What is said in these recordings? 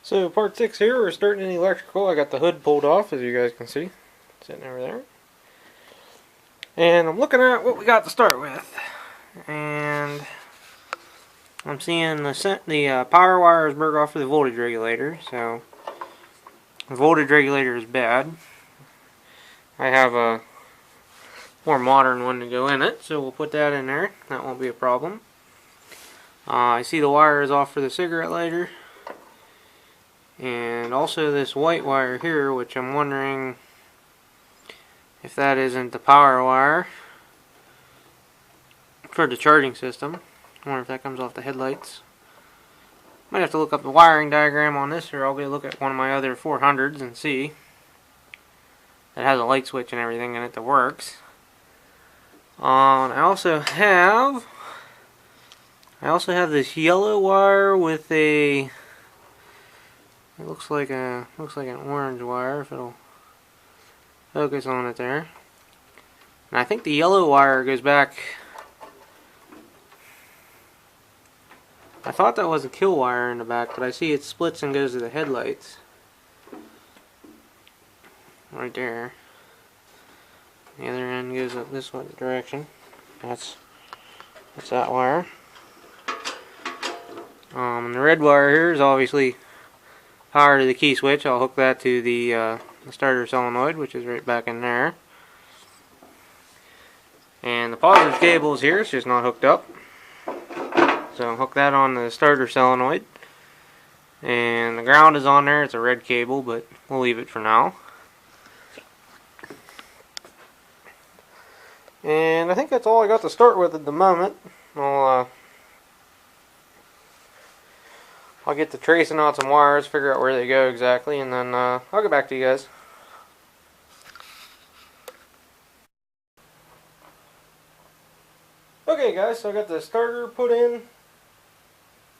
So part 6 here, we're starting in the electrical. I got the hood pulled off, as you guys can see, sitting over there. And I'm looking at what we got to start with. And I'm seeing the power wires broke off for the voltage regulator. So the voltage regulator is bad. I have a more modern one to go in it, so we'll put that in there. That won't be a problem. I see the wire is off for the cigarette lighter. And also this white wire here, which I'm wondering if that isn't the power wire for the charging system. I wonder if that comes off the headlights. Might have to look up the wiring diagram on this, or I'll go look at one of my other 400s and see. It has a light switch and everything in it that works. I also have this yellow wire with a. It looks like an orange wire, if it'll focus on it there. And I think the yellow wire goes back. I thought that was a kill wire in the back, but I see it splits and goes to the headlights. Right there. The other end goes up this way direction. That's that wire. And the red wire here is obviously power to the key switch. I'll hook that to the starter solenoid, which is right back in there. And the positive cable is here, it's just not hooked up. So I'll hook that on the starter solenoid. And the ground is on there, it's a red cable, but we'll leave it for now. And I think that's all I got to start with at the moment. I'll get to tracing out some wires, figure out where they go exactly, and then I'll get back to you guys. Okay guys, so I got the starter put in,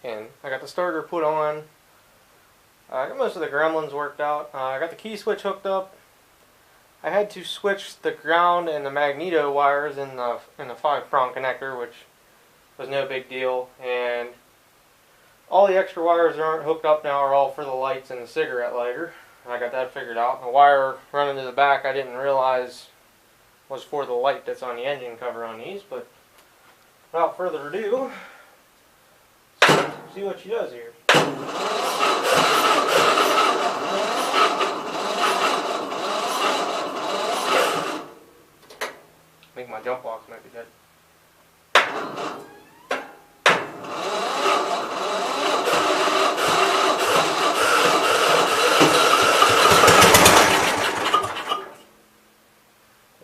and I got the starter put on. I got most of the gremlins worked out. I got the key switch hooked up. I had to switch the ground and the magneto wires in the 5-prong connector, which was no big deal, and all the extra wires that aren't hooked up now are all for the lights and the cigarette lighter. I got that figured out. The wire running to the back I didn't realize was for the light that's on the engine cover on these, but without further ado, see what she does here. I think my jump box might be dead.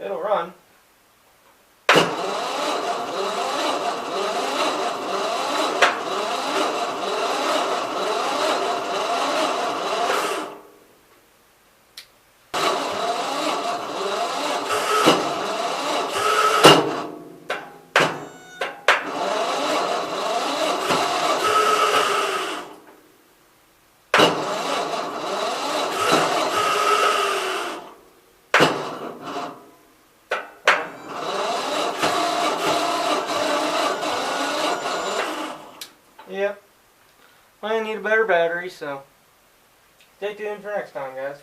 It'll run. Yep. I need a better battery, so stay tuned for next time, guys.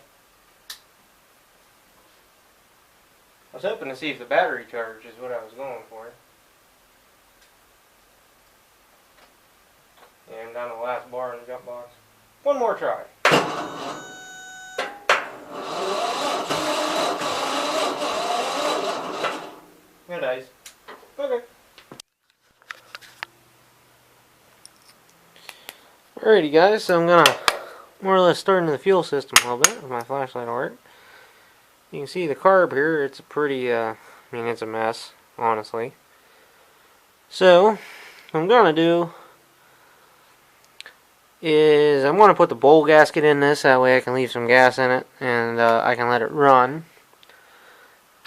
I was hoping to see if the battery charge is what I was going for. Yeah, I'm down to the last bar in the jump box. One more try. No dice. Okay. Alrighty guys, so I'm gonna more or less start into the fuel system a little bit with my flashlight will work. You can see the carb here, it's a pretty, I mean it's a mess, honestly. So, what I'm gonna do is I'm gonna put the bowl gasket in this, that way I can leave some gas in it and I can let it run.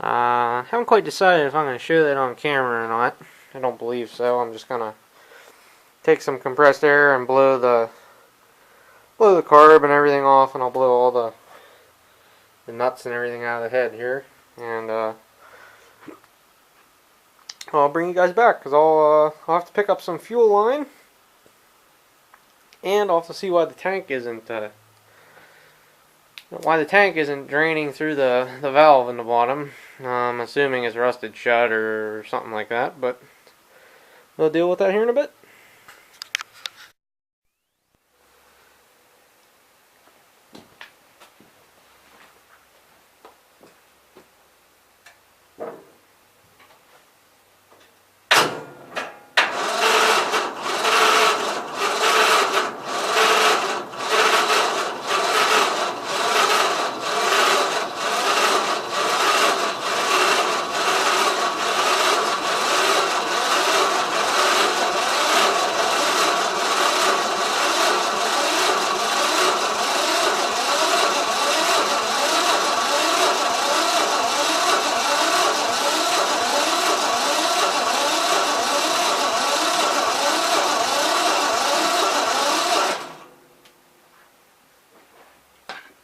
I haven't quite decided if I'm gonna show that on camera or not. I don't believe so. I'm just gonna take some compressed air and blow the carb and everything off, and I'll blow all the nuts and everything out of the head here, and I'll bring you guys back because I'll have to pick up some fuel line, and I'll have to see why the tank isn't why the tank isn't draining through the valve in the bottom. I'm assuming it's rusted shut or something like that, but we'll deal with that here in a bit.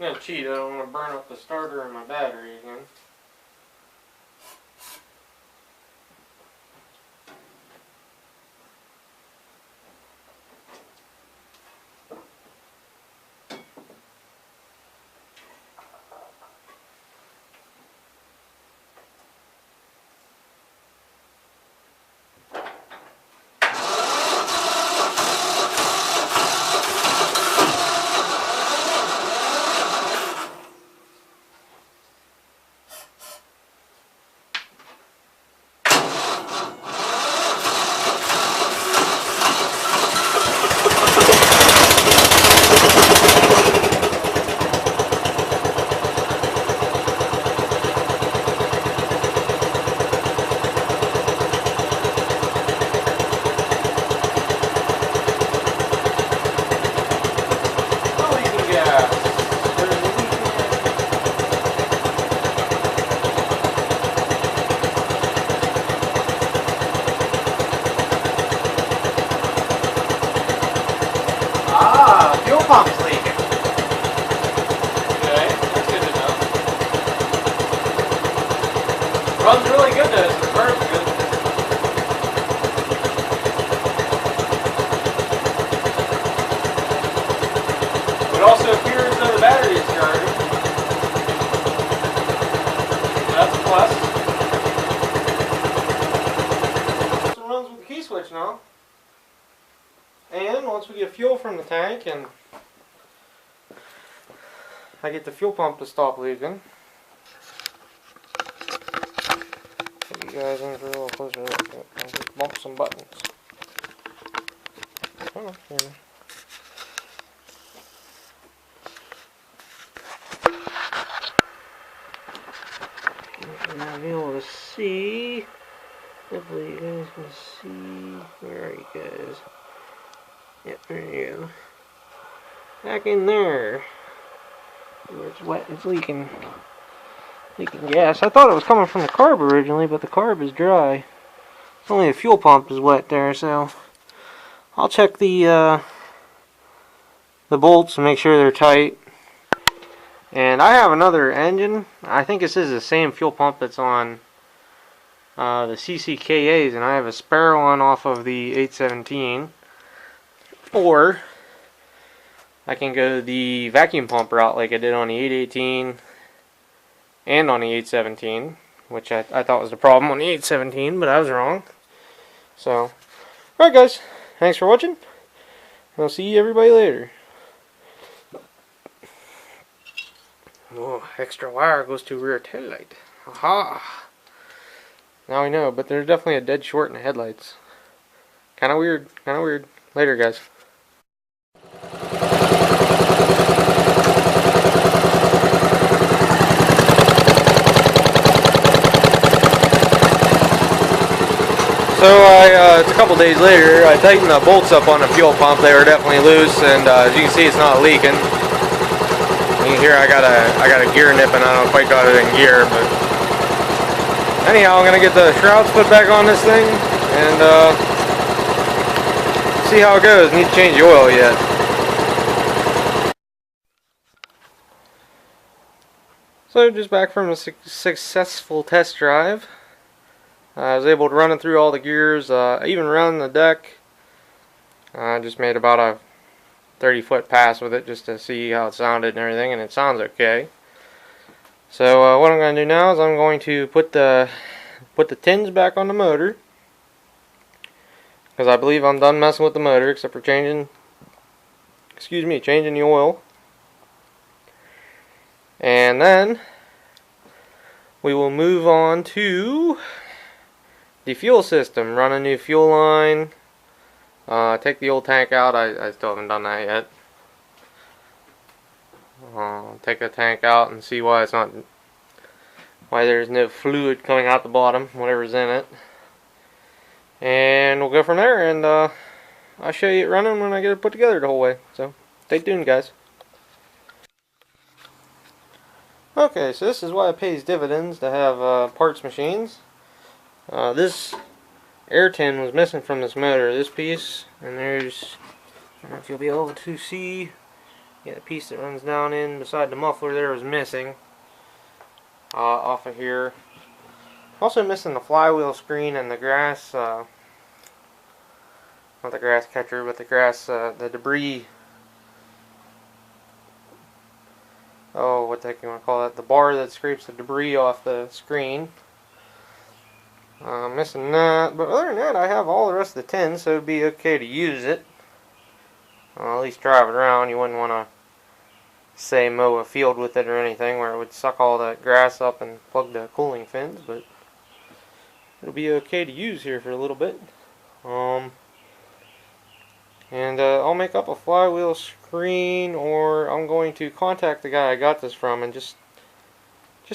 I'm gonna cheat, I don't want to burn up the starter and my battery again. Fuel pump's leaking. Okay, that's good to know. Runs really good though, so the burn's good. It also appears that the battery is charging. That's a plus. So it runs with the key switch now. And once we get fuel from the tank and I get the fuel pump to stop leaking, put you guys in for a little closer look. I'll just bump some buttons. Oh, yeah. Now be able to see. Hopefully you guys can see. Where are you guys? Yep, there you go. Back in there. Where it's wet, it's leaking gas. I thought it was coming from the carb originally, but the carb is dry. It's only the fuel pump is wet there, so I'll check the bolts and make sure they're tight. And I have another engine. I think this is the same fuel pump that's on the CCKAs, and I have a spare one off of the 817. Or I can go the vacuum pump route like I did on the 818 and on the 817, which I thought was the problem on the 817, but I was wrong. So, alright guys, thanks for watching. I'll see everybody later. Oh, extra wire goes to rear tail light. Aha! Now we know, but there's definitely a dead short in the headlights. Kinda weird, kinda weird. Later guys. So it's a couple days later, I tightened the bolts up on the fuel pump. They were definitely loose, and as you can see, it's not leaking. You can hear I got a gear nip, and I don't quite got it in gear, but anyhow, I'm gonna get the shrouds put back on this thing, and see how it goes. Need to change the oil yet. So just back from a successful test drive. I was able to run it through all the gears, even run the deck. I just made about a 30-foot pass with it just to see how it sounded and everything, and it sounds okay. So what I'm going to do now is I'm going to put the tins back on the motor, because I believe I'm done messing with the motor except for changing the oil. And then we will move on to the fuel system. Run a new fuel line. Take the old tank out. I still haven't done that yet. Take the tank out and see why there's no fluid coming out the bottom, whatever's in it. And we'll go from there, and I'll show you it running when I get it put together the whole way. So stay tuned, guys. Okay, so this is why it pays dividends to have parts machines. This air tin was missing from this motor, this piece, and there's, I don't know if you'll be able to see, yeah, the piece that runs down in beside the muffler there was missing off of here. Also missing the flywheel screen and the grass, not the grass catcher, but the debris. Oh, what the heck you want to call that? The bar that scrapes the debris off the screen. Missing that, but other than that, I have all the rest of the tins, so it'd be okay to use it. At least drive it around. You wouldn't want to, say, mow a field with it or anything where it would suck all that grass up and plug the cooling fins, but it'll be okay to use here for a little bit. And I'll make up a flywheel screen, or I'm going to contact the guy I got this from and just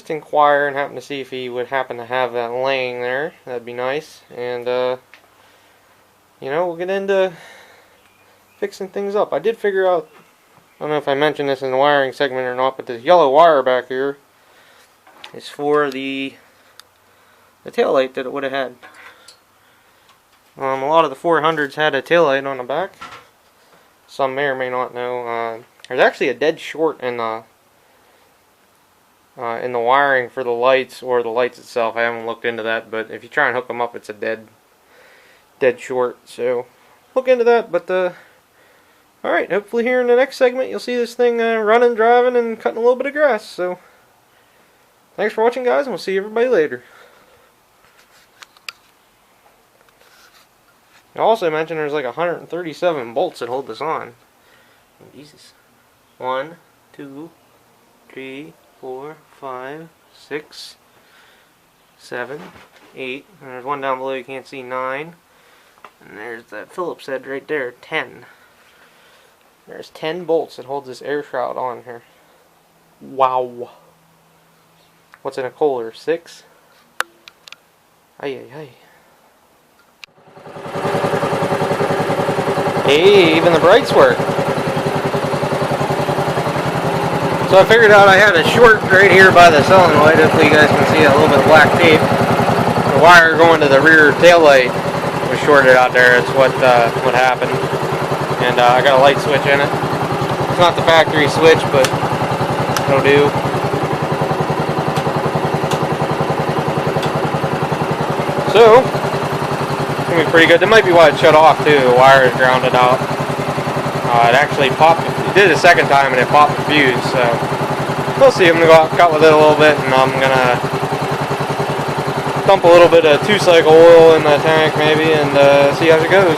inquire and happen to see if he would happen to have that laying there. That'd be nice. And you know, we'll get into fixing things up. I did figure out, I don't know if I mentioned this in the wiring segment or not, but this yellow wire back here is for the taillight that it would have had. A lot of the 400s had a taillight on the back. Some may or may not know. There's actually a dead short in the wiring for the lights, or the lights itself. I haven't looked into that, but if you try and hook them up, it's a dead short. So look into that. But alright, hopefully here in the next segment you'll see this thing running, driving, and cutting a little bit of grass. So thanks for watching, guys, and we'll see everybody later. I also mentioned there's like 137 bolts that hold this on. Jesus. 1, 2, 3, 4, 5, 6, 7, 8. And there's one down below you can't see, 9. And there's that Phillips head right there, 10. There's 10 bolts that hold this air shroud on here. Wow. What's in a Kohler? 6? Ay, ay, ay. Hey, even the brights work. So I figured out I had a short right here by the solenoid. Hopefully you guys can see a little bit of black tape. The wire going to the rear taillight was shorted out there. That's what happened. And I got a light switch in it. It's not the factory switch, but it'll do. So it's gonna be pretty good. That might be why it shut off too. The wire is grounded out. It actually popped. It did a second time and it popped the fuse. So we'll see. I'm gonna go out and cut with it a little bit, and I'm gonna dump a little bit of 2-cycle oil in the tank maybe, and see how it goes.